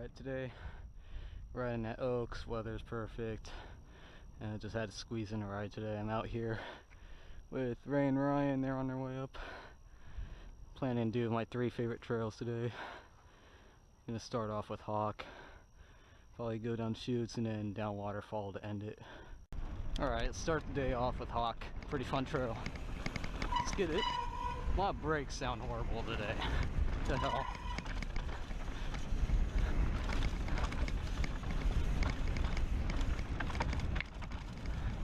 Alright, today riding at Oaks, weather's perfect, and I just had to squeeze in a ride today. I'm out here with Ray and Ryan, they're on their way up. Planning to do my 3 favorite trails today. I'm gonna start off with Hawk, probably go down Chutes and then down Waterfall to end it. Alright, let's start the day off with Hawk. Pretty fun trail. Let's get it. My brakes sound horrible today. What the hell?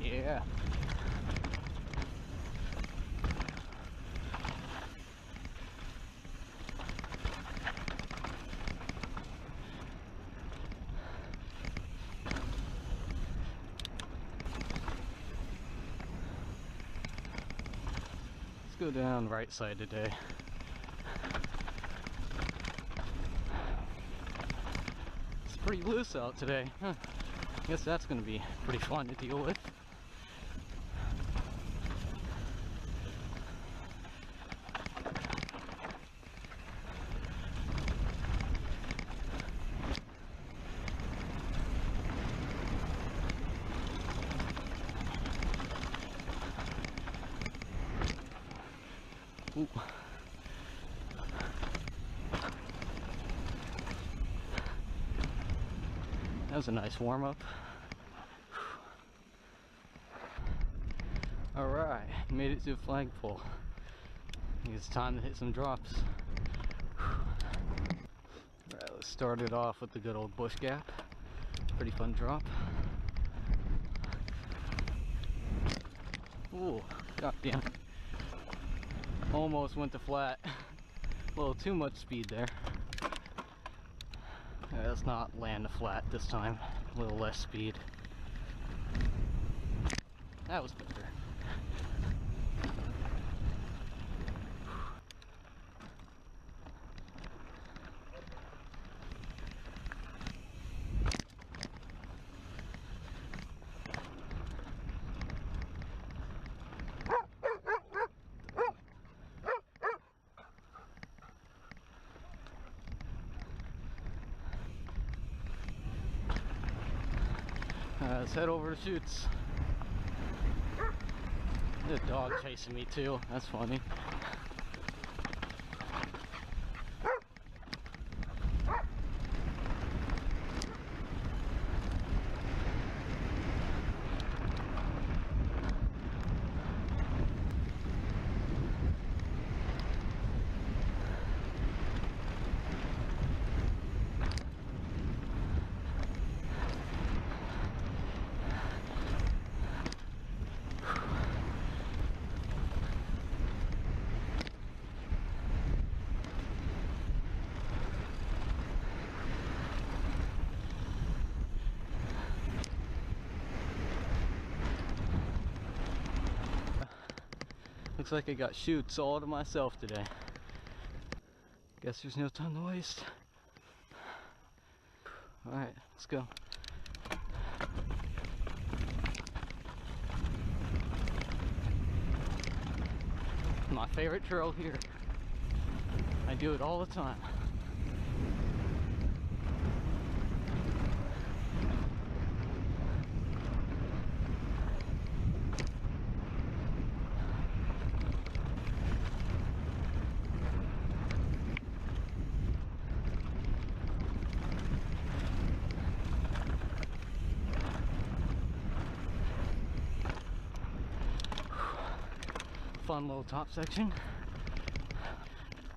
Yeah. Let's go down right side today. It's pretty loose out today. Huh. Guess that's gonna be pretty fun to deal with. Ooh. That was a nice warm-up. Alright, made it to a flagpole. I think it's time to hit some drops. Alright, let's start it off with the good old bush gap. Pretty fun drop. Ooh, goddamn. Almost went to flat. A little too much speed there. Yeah, let's not land to flat this time. A little less speed. That was better. Let's head over to Chutes. There's a dog chasing me too. That's funny. Looks like I got Chutes all to myself today. Guess there's no time to waste. Alright, let's go. My favorite trail here. I do it all the time. Fun little top section.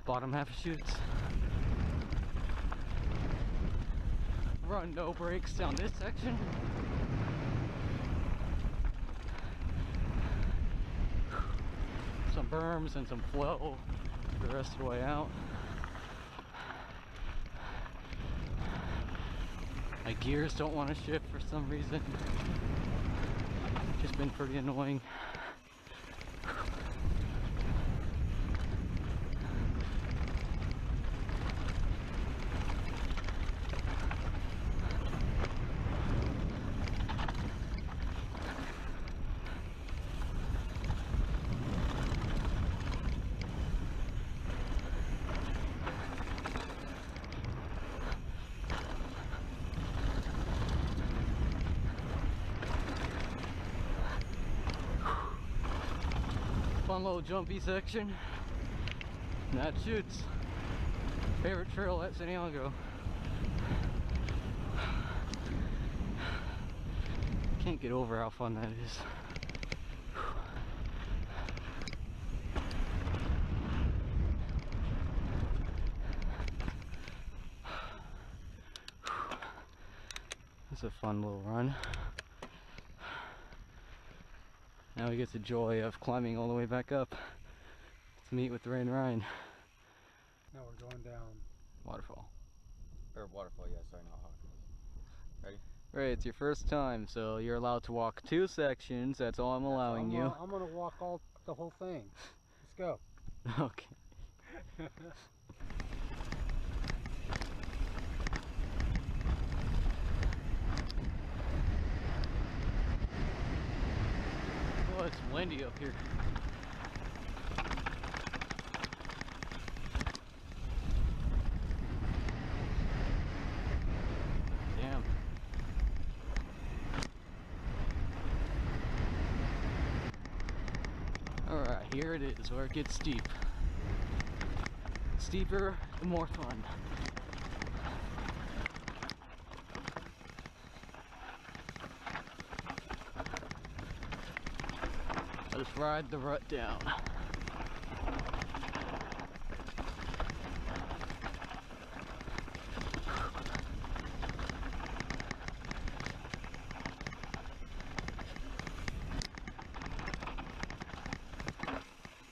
Bottom half of Chutes. Run no brakes down this section. Some berms and some flow the rest of the way out. My gears don't want to shift for some reason. Just been pretty annoying. fun little jumpy section. And that shoots. Favorite trail at San Diego. Can't get over how fun that is. That's a fun little run. Now we get the joy of climbing all the way back up to meet with Ray and Ryan. Now we're going down Waterfall. Or Waterfall, yeah, sorry, not Waterfall. Ready? Ray, it's your first time, so you're allowed to walk 2 sections. That's all I'm allowing you. I'm gonna walk the whole thing. Let's go. Okay. Oh, it's windy up here. Damn. Alright, here it is where it gets steep. Steeper, the more fun. Let's ride the rut down.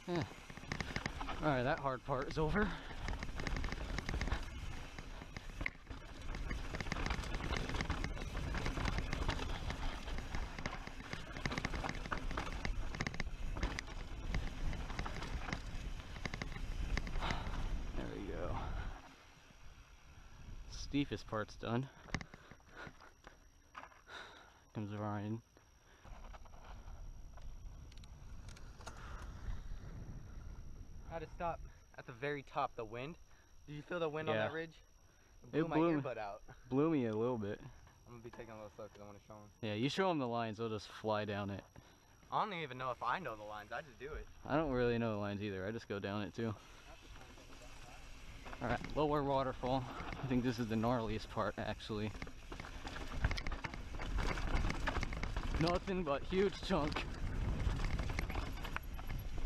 Yeah. Alright, that hard part is over. There we go. Steepest part's done. Comes Ryan. I had to stop at the very top. The wind. Did you feel the wind on Yeah. that ridge? It blew my earbud out. Blew me a little bit. I'm gonna be taking a little slow because I want to show them. Yeah, you show them the lines, they'll just fly down it. I don't even know if I know the lines. I just do it. I don't really know the lines either. I just go down it too. Alright, lower waterfall. I think this is the gnarliest part actually. Nothing but huge chunk.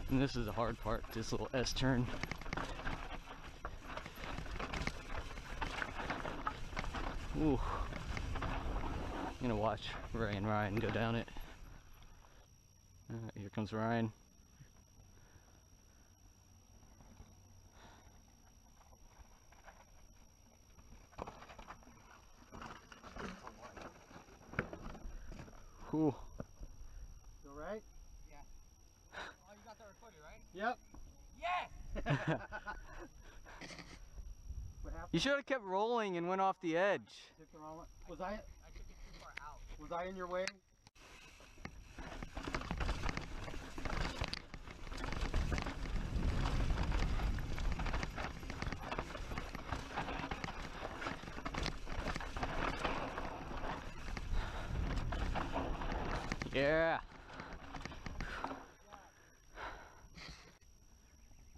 And this is the hard part, this little S-turn. Ooh. I'm gonna watch Ray and Ryan go down it. Alright, here comes Ryan. Ooh. You alright? Yeah. Oh, you got that recorded, right? Yep. Yes! What happened? You should have kept rolling and went off the edge. Took the wrong one. Was I took it too far out. Was I in your way? Yeah.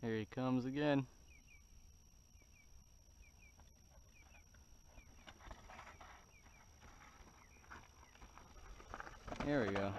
Here he comes again. There we go.